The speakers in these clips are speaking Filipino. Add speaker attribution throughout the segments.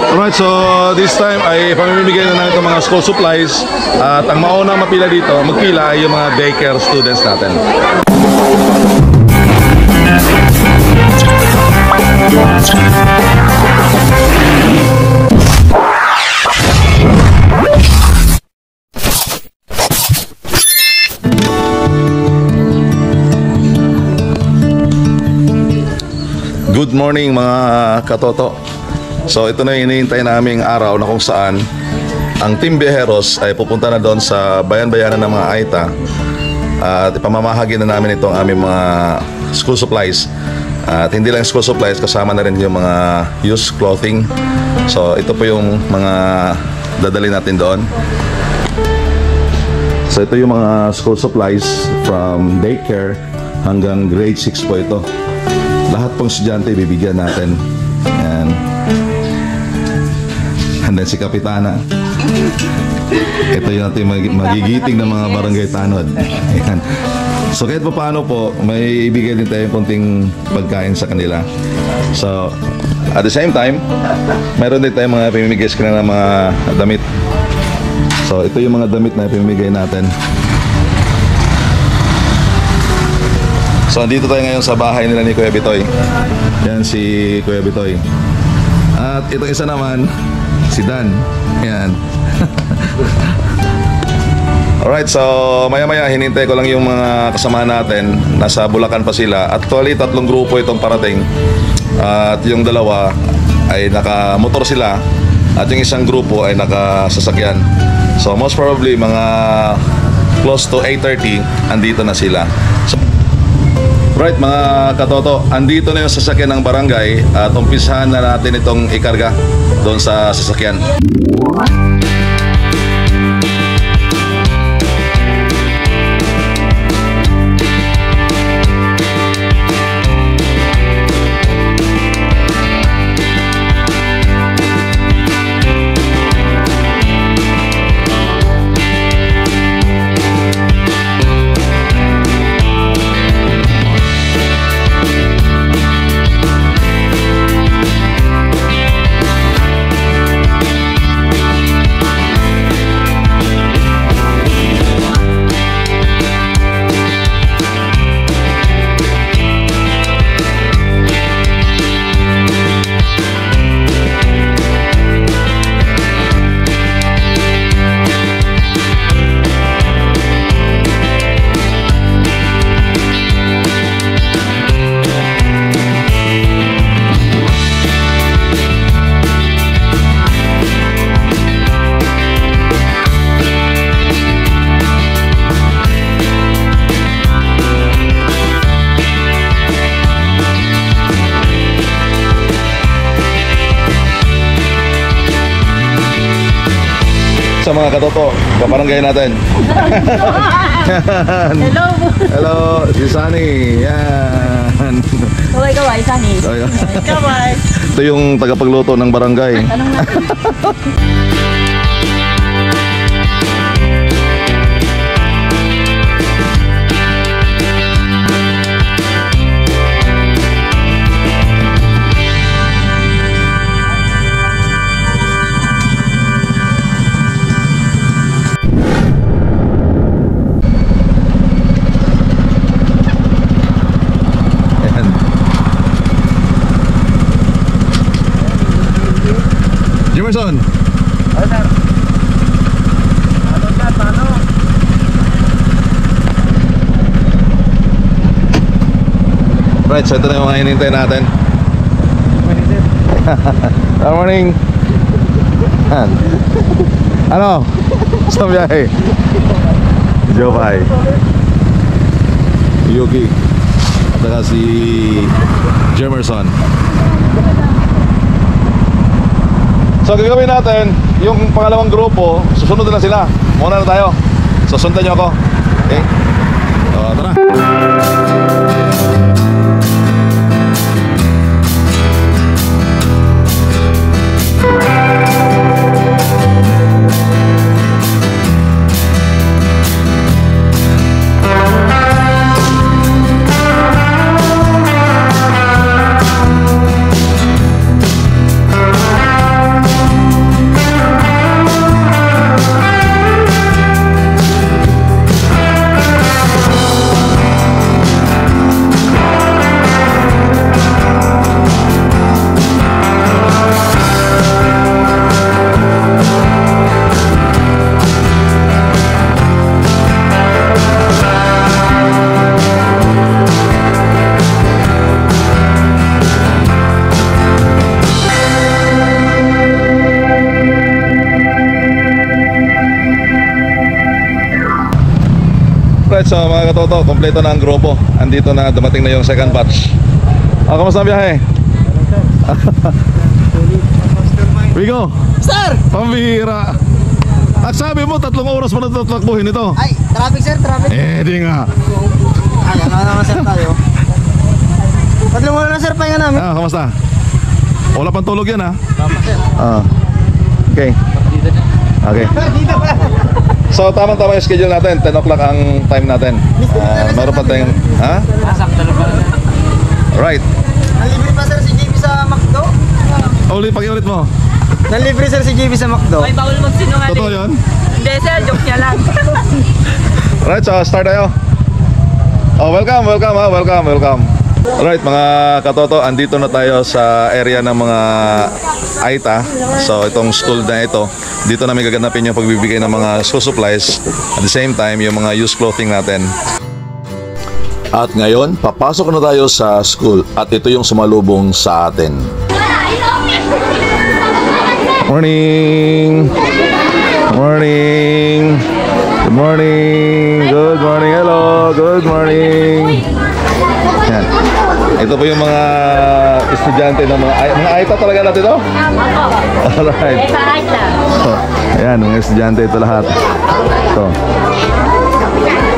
Speaker 1: Alright, so this time ay pamimigay na namin itong mga school supplies. At ang maunang magpila ay yung mga daycare students natin. Good morning mga katoto. So ito na yung hinihintay naming araw na kung saan ang Team Viajeros ay pupunta na doon sa bayan-bayanan ng mga Aita at ipamamahagi na namin itong aming mga school supplies. At hindi lang school supplies, kasama na rin yung mga used clothing. So ito po yung mga dadali natin doon. So ito yung mga school supplies from daycare hanggang grade 6 po ito. Lahat pong estudyante bibigyan natin. Ayan. And then si Kapitana. Ito yung ating magigiting ng mga barangay tanod. Ayan. So kahit pa paano po, may ibigay din tayo konting pagkain sa kanila. So at the same time, mayroon din tayong mga pimimigay sa kanila ng mga damit. So ito yung mga damit na pimimigay natin. So andito tayo ngayon sa bahay nila ni Kuya Bitoy. Yan si Kuya Bitoy. At itong isa naman, si Dan. Yan. Alright, so maya-maya hinintay ko lang yung mga kasamahan natin. Nasa Bulacan pa sila. Actually, 3 grupo itong parating. At yung dalawa ay naka-motor sila. At yung isang grupo ay naka-sasakyan. So most probably mga close to 8:30 andito na sila. So, right mga katoto, andito na yung sasakyan ng barangay at umpisahan na natin itong ikarga doon sa sasakyan. Sa mga katoto, kabarangay natin.
Speaker 2: Hello.
Speaker 1: Hello, si Sunny. Yan.
Speaker 2: Kaway, Sunny. Kaway.
Speaker 1: Ito yung tagapagluto ng barangay.
Speaker 2: Tanong natin.
Speaker 1: Jimerson. Right, so ito na yung mga hinintay natin. Good morning. Ano? Gusto mo biyahe? Jopay, Yuki at saka si Jemerson. So gagawin natin yung pangalawang grupo, susunod na sila. Muna na tayo. So sundan nyo ako. Okay? So tara. so mga katoto, kompleto na ang grupo. Andito na, dumating na yung second batch. Kamusta ang biyahe? Rico!
Speaker 3: Sir!
Speaker 1: Pambihira! At sabi mo, 3 oras pa na tatakbuhin ito.
Speaker 3: Ay, traffic sir, traffic.
Speaker 1: Di nga.
Speaker 3: Ay, ano naman sir tayo? Tatlong oras na sir, pahinga namin.
Speaker 1: Kamusta? Wala pang tulog yan ha?
Speaker 3: Tama sir.
Speaker 1: Okay. Okay. So tamang-tama yung schedule natin. 10 o'clock ang time natin. Meron pa tayong... Ha?
Speaker 3: Sakto na ba?
Speaker 1: Right.
Speaker 3: Nalibre pa sir si JB sa McDo?
Speaker 1: Pag-ulit mo.
Speaker 3: Nalibre sir si JB sa McDo.
Speaker 2: Ay, bawal magsinungaling.
Speaker 1: Totoo yun?
Speaker 2: Hindi, sir. Joke niya lang.
Speaker 1: Right, so start tayo. Welcome. Right, mga katoto, andito na tayo sa area ng mga AITA. So itong school na ito, dito namin gaganapin yung pagbibigay ng mga school supplies. At the same time, yung mga used clothing natin. At ngayon, papasok na tayo sa school. At ito yung sumalubong sa atin. Morning! Morning! Good morning! Good morning! Hello! Good morning! Yan. Ito po yung mga estudyante ng mga AITA talaga natin ito? Alright. So, ayan, mga estudyante ito lahat. Ito.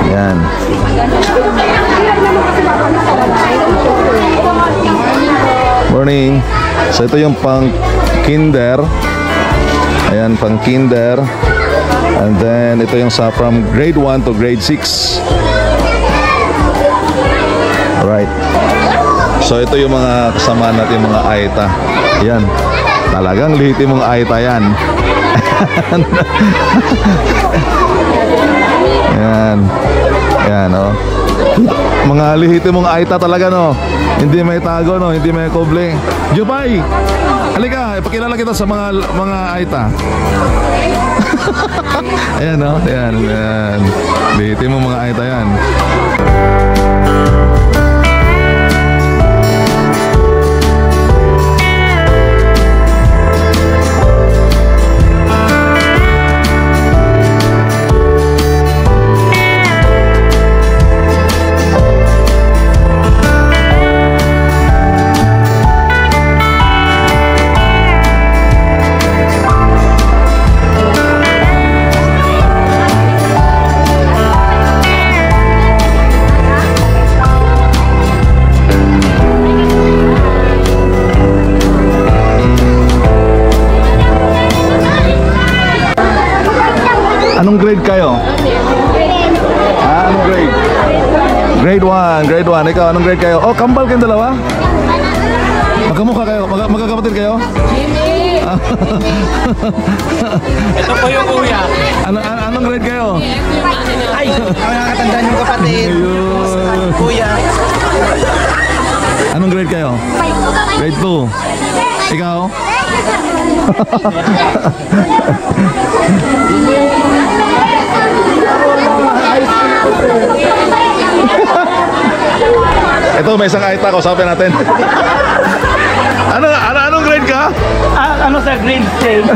Speaker 1: Ayan. Morning. So ito yung pang kinder. Ayan, pang kinder. And then ito yung sa from grade 1 to grade 6. Alright. So ito yung mga kasama natin, mga AITA. Yan. Talagang lihitin mong AITA yan. Yan. Yan, oh. Mga lihitin mong AITA talaga, no. Hindi may tago, no. Hindi may koble. Jupay! Halika, ipakilala kita sa mga AITA. Ayan, no. Ayan, ayan. Lihitin mong mga AITA yan. Anong grade kayo? Anong grade? Grade 1, grade 1. Ikaw, anong grade kayo? Oh, kambal kayong dalawa? Magkamukha kayo? Magkakapatid kayo?
Speaker 3: Ito po yung kuya.
Speaker 1: Anong grade kayo?
Speaker 3: Ay, nakakatandaan yung kapatid. Kuya.
Speaker 1: Anong grade kayo? Grade 2. Ikaw? Ito, may isang AITA, kausapin natin. Anong grade ka?
Speaker 3: Ano sa grade 10?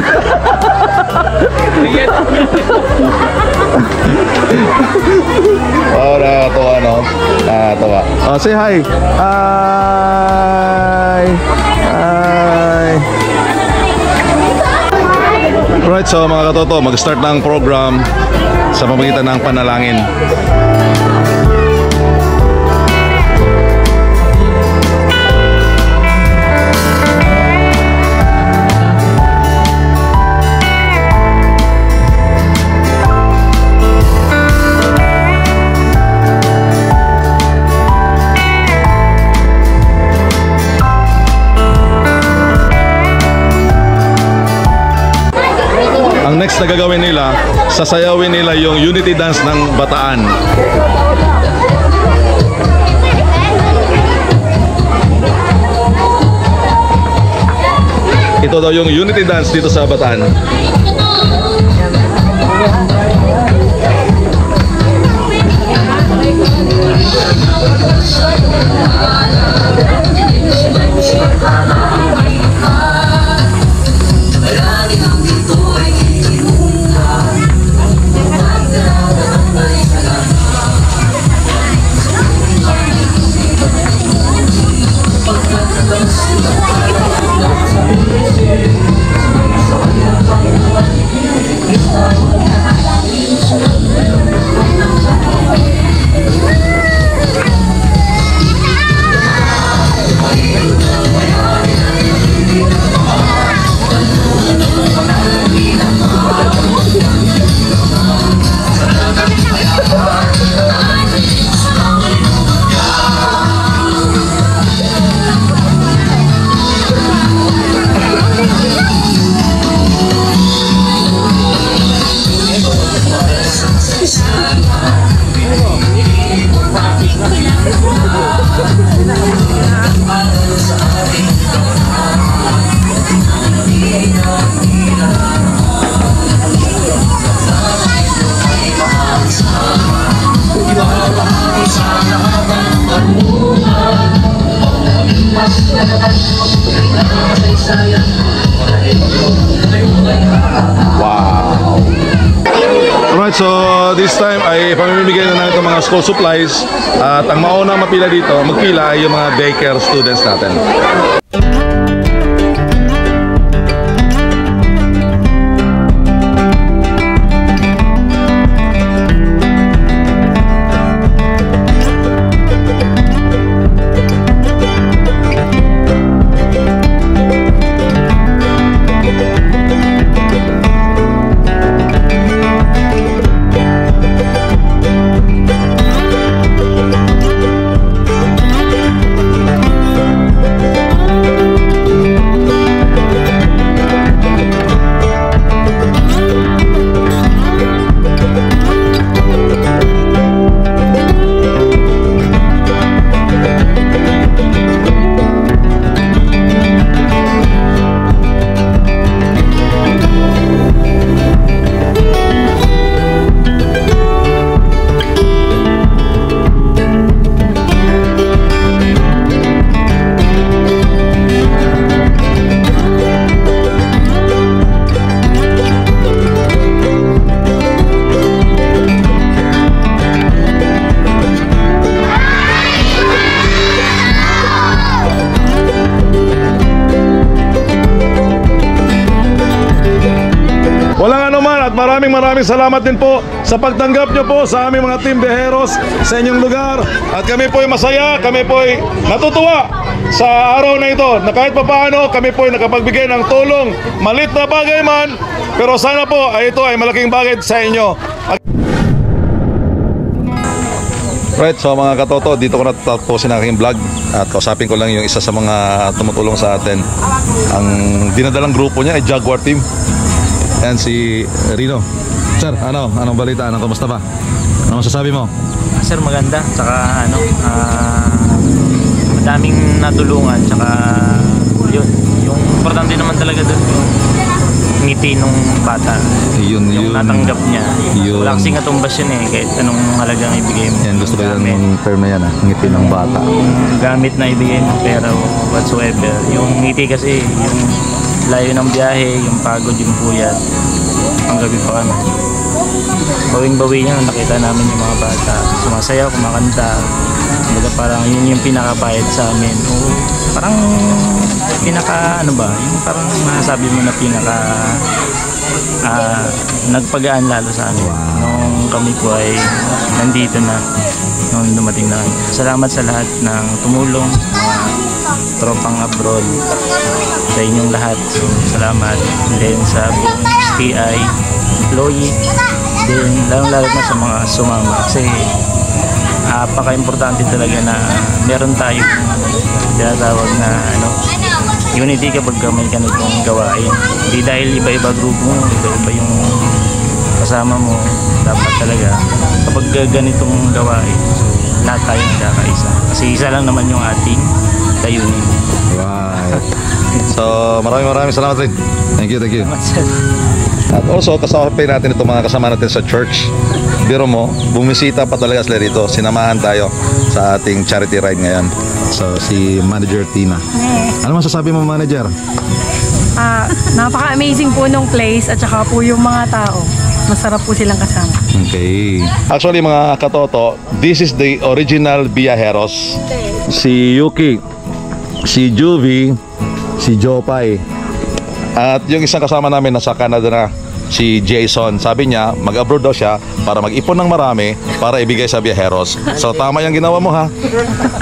Speaker 1: Oh, nakakatawa, no? Nakakatawa. Oh, say hi. Hi. Hi. Alright, so mga katoto, mag-start na ang program sa pamamagitan ng panalangin. Ang next na gagawin nila, sasayawin nila yung unity dance ng Bataan. Ito daw yung unity dance dito sa Bataan. this time ay pamimigay na namin itong mga school supplies. At ang maunang magpila ay yung mga daycare students natin. Walang anuman at maraming salamat din po sa pagtanggap nyo po sa aming mga Team Viajeros sa inyong lugar. At kami po ay masaya, kami po ay natutuwa sa araw na ito na kahit papaano kami po ay nakapagbigay ng tulong. Malit na bagay man, pero sana po ay ito ay malaking bagay sa inyo. Right, so mga katoto, dito ko natatapusin ang aking vlog at kausapin ko lang yung isa sa mga tumutulong sa atin. Ang dinadalang grupo niya ay Jaguar Team. Yan si Rino. Sir, anong balita? Kamusta ba? Ano masasabi mo?
Speaker 4: Sir, maganda. Tsaka madaming natulungan. Tsaka yun. Yung importante naman talaga doon yung ngiti nung bata. Yung natanggap niya. Wala kasing katumbas yun kahit anong halagang ibigay mo.
Speaker 1: Yan, gusto ko yung term na yan ngiti ng bata.
Speaker 4: Gamit na ibigay mo pera o whatsoever. Yung ngiti kasi, yung layo ng biyahe, yung pagod, yung puyat. Ang gabi pa kami. Bawing-bawi niya, nakita namin yung mga bata. Sumasayaw, kumakanta. Kumbaga parang yun yung pinakabayad sa amin. O parang yung parang masasabi mo na nagpagaan lalo sa amin. Nung kami po ay nandito na, nung dumating na kami. Salamat sa lahat ng tumulong, mga tropang abroad, sa inyong lahat. So, salamat. And then sa buong STI employee, then lalo na sa mga sumama kasi apaka-importante talaga na meron tayo tinatawag na unity kapag may ganitong gawain. Hindi dahil iba-iba grupo mo, iba-iba yung kasama mo, dapat talaga kapag ganitong gawain, lahat tayo nagkakaisa kasi isa lang naman yung ating layunin.
Speaker 1: Right. So maraming salamat rin. Thank you. At also kasapin natin itong mga kasama natin sa church. Biro mo, bumisita pa talaga sila rito. Sinamahan tayo sa ating charity ride ngayon. So si Manager Tina. Ano masasabi mo, Manager?
Speaker 2: Napaka-amazing po nung place at saka po yung mga tao. Masarap po silang kasama.
Speaker 1: Okay. Actually mga katoto, this is the original Viajeros. Si Yuki, si Juvie, si Jopay. At yung isang kasama namin nasa Canada na, si Jason. Sabi niya, mag-abroad daw siya para mag-ipon ng marami para ibigay sa Viajeros. So tama yung ginawa mo, ha?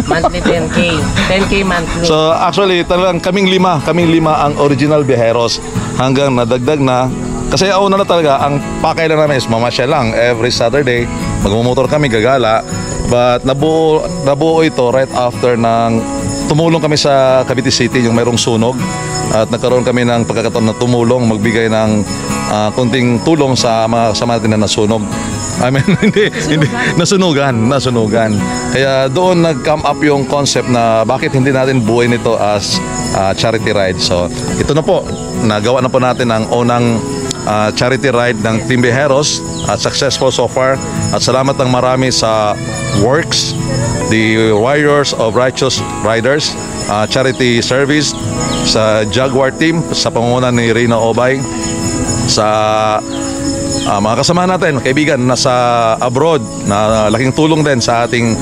Speaker 5: Monthly 10K. 10K monthly.
Speaker 1: So actually talagang kaming lima ang original Viajeros hanggang nadagdag na. Kasi una na talaga, ang pakay lang namin is mamasyal lang every Saturday. Magmumotor kami, gagala. But nabuo ito right after ng tumulong kami sa Cavite City, yung mayroong sunog. At nagkaroon kami ng pagkakataon na tumulong, magbigay ng konting tulong sa mga kasama natin na nasunog. I mean, hindi, nasunugan. Kaya doon nag-come up yung concept na bakit hindi natin buuin ito as charity ride. So ito na po, nagawa na po natin ang unang charity ride ng Team Viajeros at successful so far. At salamat ng marami sa Works, the Warriors of Righteous Riders, charity service, sa Jaguar Team sa pangunguna ni Rino Obay, sa mga kasama natin, kaibigan, nasa abroad, na laking tulong din sa ating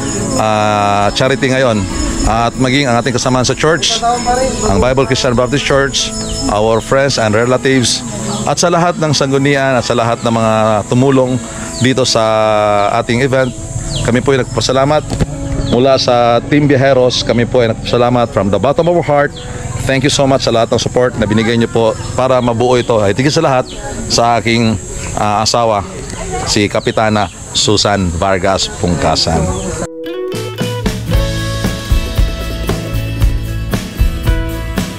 Speaker 1: charity ngayon. At maging ang ating kasamahan sa church, ang Bible Christian Baptist Church, our friends and relatives, at sa lahat ng sanggunian at sa lahat ng mga tumulong dito sa ating event. Kami po ay nagpasalamat mula sa Team Viajeros. Kami po ay nagpasalamat from the bottom of our heart. Thank you so much sa lahat ng support na binigay niyo po para mabuo ito. Ay tigil sa lahat sa aking asawa, si Kapitana Susan Vargas Pungkasan.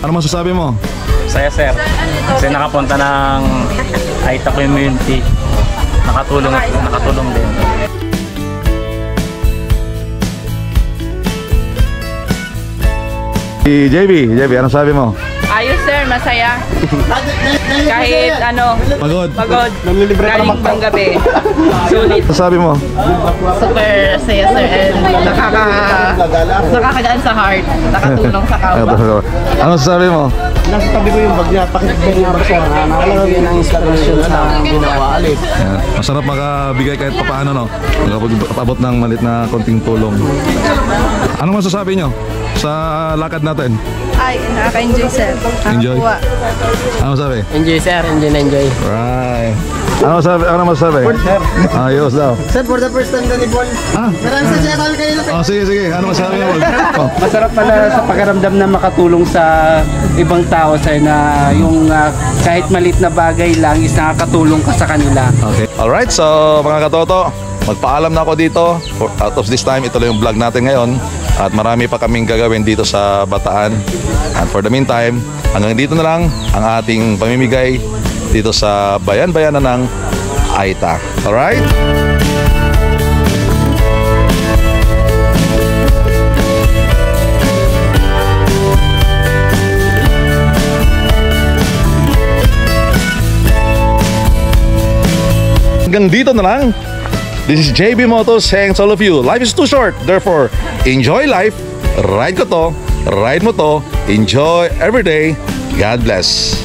Speaker 1: Ano masasabi mo?
Speaker 4: Saya sir, kasi nakapunta ng Aita community, nakatulong din.
Speaker 1: Si JB, ano sabi mo?
Speaker 6: Ayos sir, masaya. Kahit
Speaker 1: Pagod.
Speaker 6: galing pang gabi. Sulit.
Speaker 1: Ano sabi mo?
Speaker 6: Super saya sir and nakakagaan sa heart. Nakatulong sa kapwa.
Speaker 1: Ano sabi mo?
Speaker 3: Nasa tabi ko yung bag niya, pakit mo yung bag siya. Talagang yun ang inspiration sa ginawa, Alip.
Speaker 1: Yan. Masarap makabigay kahit papaano, no? Makapag-abot ng malit na konting tulong. Ano masasabi nyo sa lakad natin?
Speaker 2: Ay, nakaka-enjoy sir.
Speaker 1: Enjoy? Ano sabi?
Speaker 5: Enjoy sir, enjoy na enjoy.
Speaker 1: Right. Ano masasabi? Ayos daw.
Speaker 3: Sir, for the first time na ni Paul. Maraming sa siya kami kayo na.
Speaker 1: Oh, sige. Ano masasabi mo? Oh.
Speaker 7: Masarap pala sa pakiramdam na makatulong sa ibang tao sir, na yung kahit maliit na bagay lang is nakakatulong ka sa kanila.
Speaker 1: Okay. Alright, so mga katoto, magpaalam na ako dito. Out of this time, ito lang yung vlog natin ngayon. At marami pa kaming gagawin dito sa Bataan. And for the meantime, hanggang dito na lang ang ating pamimigay dito sa bayan-bayanan ng Aita. Alright? Hanggang dito na lang. This is JB Motos saying to all of you, life is too short. Therefore, enjoy life. Ride ko to. Ride mo to. Enjoy every day. God bless.